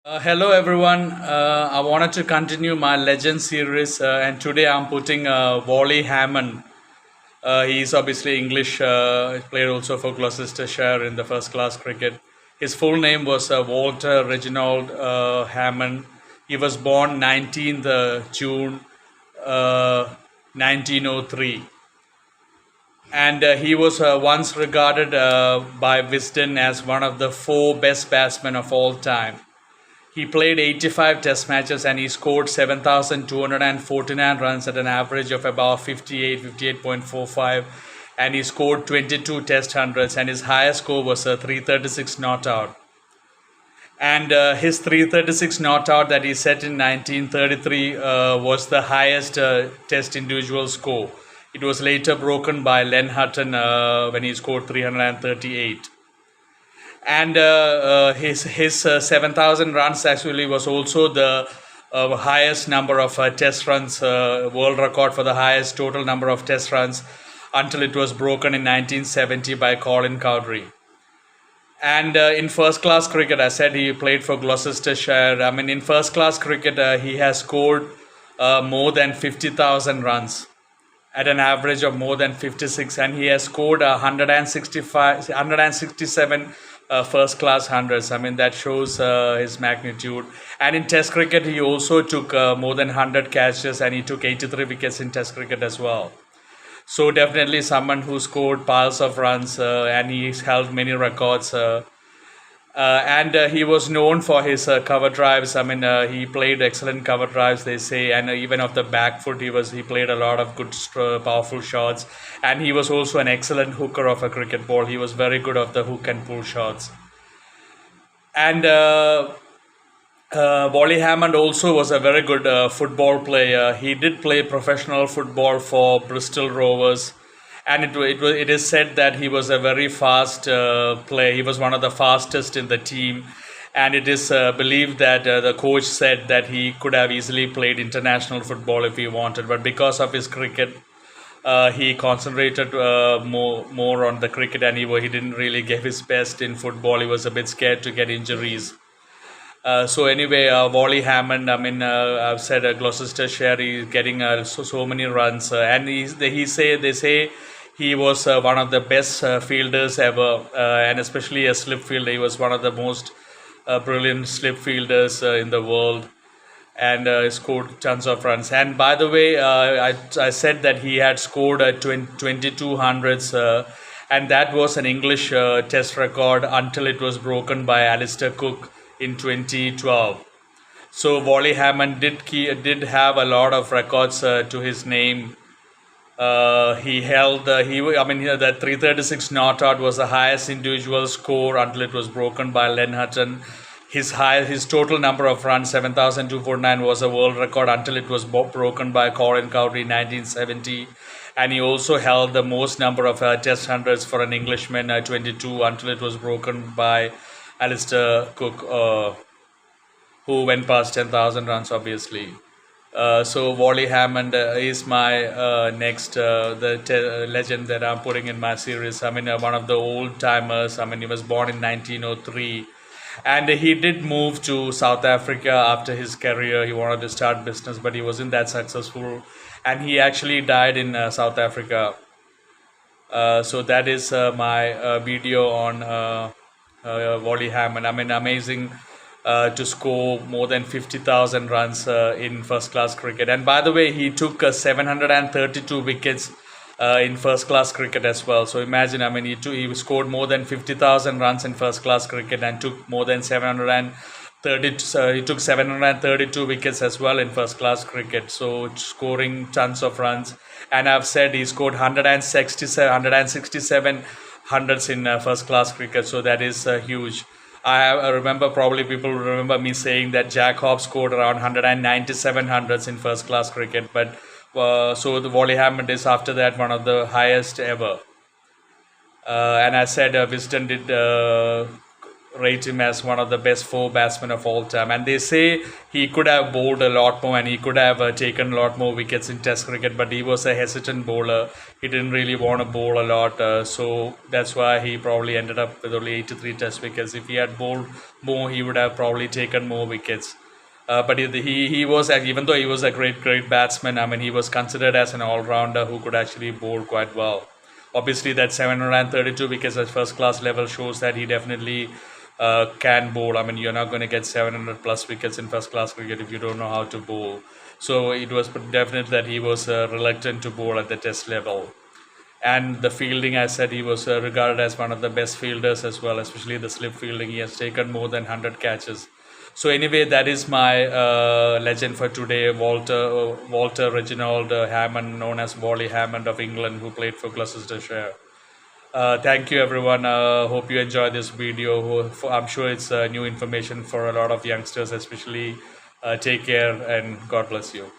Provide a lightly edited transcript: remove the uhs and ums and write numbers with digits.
Hello everyone. I wanted to continue my legend series, and today I'm putting Wally Hammond. He's obviously English, played also for Gloucestershire in the first class cricket. His full name was Walter Reginald Hammond. He was born 19th June 1903, and he was once regarded by Wisden as one of the four best batsmen of all time. He played 85 test matches and he scored 7,249 runs at an average of about 58.45, and he scored 22 test hundreds, and his highest score was a 336 not out. And his 336 not out that he set in 1933 was the highest test individual score. It was later broken by Len Hutton when he scored 338. And his 7,000 runs actually was also the highest number of test runs, world record for the highest total number of test runs, until it was broken in 1970 by Colin Cowdrey. And in first class cricket, I said he played for Gloucestershire. I mean, in first class cricket, he has scored more than 50,000 runs at an average of more than 56, and he has scored 167 first class hundreds. I mean, that shows his magnitude. And in test cricket, he also took more than 100 catches, and he took 83 wickets in test cricket as well. So definitely someone who scored piles of runs, and he's held many records. And he was known for his cover drives. I mean, he played excellent cover drives, they say, and even off the back foot, he played a lot of good, powerful shots. And he was also an excellent hooker of a cricket ball. He was very good off the hook and pull shots. And Wally Hammond also was a very good football player. He did play professional football for Bristol Rovers, and it is said that he was a very fast player. He was one of the fastest in the team, and it is believed that the coach said that he could have easily played international football if he wanted, but because of his cricket, he concentrated more on the cricket, and he didn't really give his best in football. He was a bit scared to get injuries. So anyway, Wally Hammond. I mean, I've said Gloucestershire. He's getting so many runs, and they say he was one of the best fielders ever, and especially a slip fielder. He was one of the most brilliant slip fielders in the world, and scored tons of runs. And by the way, I said that he had scored 22 hundreds. And that was an English test record until it was broken by Alistair Cook in 2012. So Wally Hammond did have a lot of records to his name. He held the 336 not out was the highest individual score until it was broken by Len Hutton. His total number of runs, 7,249, was a world record until it was broken by Colin Cowdrey in 1970. And he also held the most number of test hundreds for an Englishman, 22, until it was broken by Alistair Cook, who went past 10,000 runs, obviously. So Wally Hammond is my next legend that I'm putting in my series. I mean, one of the old timers. I mean, he was born in 1903, and he did move to South Africa after his career. He wanted to start business, but he wasn't that successful, and he actually died in South Africa. So that is my video on Wally Hammond. I mean, amazing to score more than 50,000 runs in first class cricket. And by the way, he took 732 wickets in first class cricket as well. So imagine, I mean, he scored more than 50,000 runs in first class cricket and took more than 730. He took 732 wickets as well in first class cricket. So scoring tons of runs. And I've said he scored 167 hundreds in first class cricket. So that is huge. I remember, probably people remember me saying that Jack Hobbs scored around 197 hundreds in first class cricket, but so the Wally Hammond is after that one of the highest ever. And I said Wisden did rate him as one of the best four batsmen of all time. And they say he could have bowled a lot more and he could have taken a lot more wickets in Test cricket, but he was a hesitant bowler. He didn't really want to bowl a lot, so that's why he probably ended up with only 83 Test wickets. If he had bowled more, he would have probably taken more wickets. But he was, even though he was a great batsman, I mean, he was considered as an all rounder who could actually bowl quite well. Obviously, that 732 wickets at first class level shows that he definitely can bowl. I mean, you're not going to get 700 plus wickets in first class cricket if you don't know how to bowl. So it was definite that he was reluctant to bowl at the Test level. And the fielding, I said, he was regarded as one of the best fielders as well, especially the slip fielding. He has taken more than 100 catches. So anyway, that is my legend for today, Walter Reginald Hammond, known as Wally Hammond of England, who played for Gloucestershire. Thank you, everyone. Hope you enjoy this video. I'm sure it's new information for a lot of youngsters, especially. Take care and God bless you.